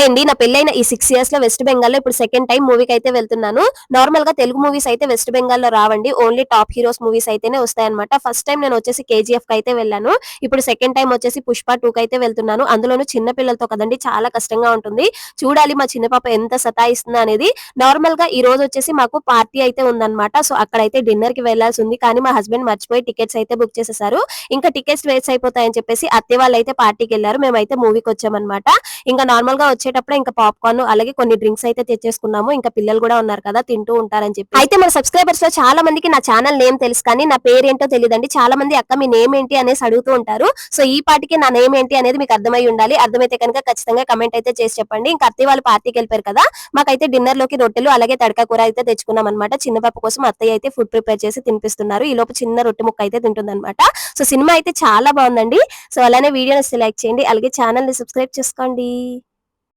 అండి నా పెళ్ళైన ఈ 6 ఇయర్స్ లో వెస్ట్ బెంగాల్ లో ఇప్పుడు సెకండ్ టైం మూవీకి అయితే వెళ్తున్నాను. నార్మల్ గా తెలుగు మూవీస్ అయితే వెస్ట్ బెంగాల్ లో రావండి. ఓన్లీ టాప్ హీరోస్ మూవీస్ అయితేనే వస్తాయన్నమాట. ఫస్ట్ టైం నేను వచ్చేసి కేజీఎఫ్ కి అయితే వెళ్ళాను. ఇప్పుడు సెకండ్ టైం వచ్చేసి పుష్ప 2 కి అయితే వెళ్తున్నాను. అందులోనూ చిన్న పిల్లలతో కదండి చాలా కష్టంగా ఉంటుంది. చూడాలి మా చిన్న పాప ఎంత సతాయిస్తుందా అనేది. నార్మల్ గా ఈ రోజు వచ్చేసి మాకు పార్టీ అయితే ఉందన్నమాట. సో అక్కడైతే డిన్నర్ కి వెళ్లాల్సి ఉంది. కానీ మా హస్బెండ్ మర్చిపోయి టికెట్స్ అయితే బుక్ చేసేసారు. ఇంకా టికెట్స్ వేస్ట్ అయిపోతాయని చెప్పేసి అత్తయ్య వాళ్ళు అయితే పార్టీకి వెళ్ళారు. మేమైతే మూవీకి వచ్చామన్నమాట. ఇంకా నార్మల్ గా వచ్చేటప్పుడు ఇంకా పాప్కార్న్ అలాగే కొన్ని డ్రింక్స్ అయితే తెచ్చేసుకున్నాము. ఇంకా పిల్లలు కూడా ఉన్నారు కదా తింటూ ఉంటారని చెప్పి. అయితే మన సబ్స్క్రైబర్స్ లో చాలా మందికి నా ఛానల్ నేమ్ తెలుసు కానీ నా పేరేంటో తెలియదండి. చాలా మంది అక్క మీ నేమ్ ఏంటి అనేసి అడుగుతూ ఉంటారు. సో ఈ పాటికి నా నేమ్ ఏంటి అనేది మీకు అర్థమై ఉండాలి. అర్థమైతే కనుక ఖచ్చితంగా కమెంట్ అయితే చేసి చెప్పండి. ఇంకా అత్తయ్య వాళ్ళు పార్టీకి వెళ్ళిపోయారు కదా, మాకైతే డిన్నర్ లోకి రొట్టెలు అలాగే తడక కూర అయితే తెచ్చుకున్నాం అనమాట. చిన్న పాప కోసం అత్తయ్య అయితే ఫుడ్ ప్రిపేర్ చేసి తినిపిస్తున్నారు. ఈ లోపు చిన్న రొట్టె ముక్క అయితే తింటుంది అనమాట. సో సినిమా అయితే చాలా బాగుందండి. సో అలానే వీడియోని లైక్ చేయండి, అలాగే ఛానల్ ని సబ్స్క్రైబ్ చేసుకోండి.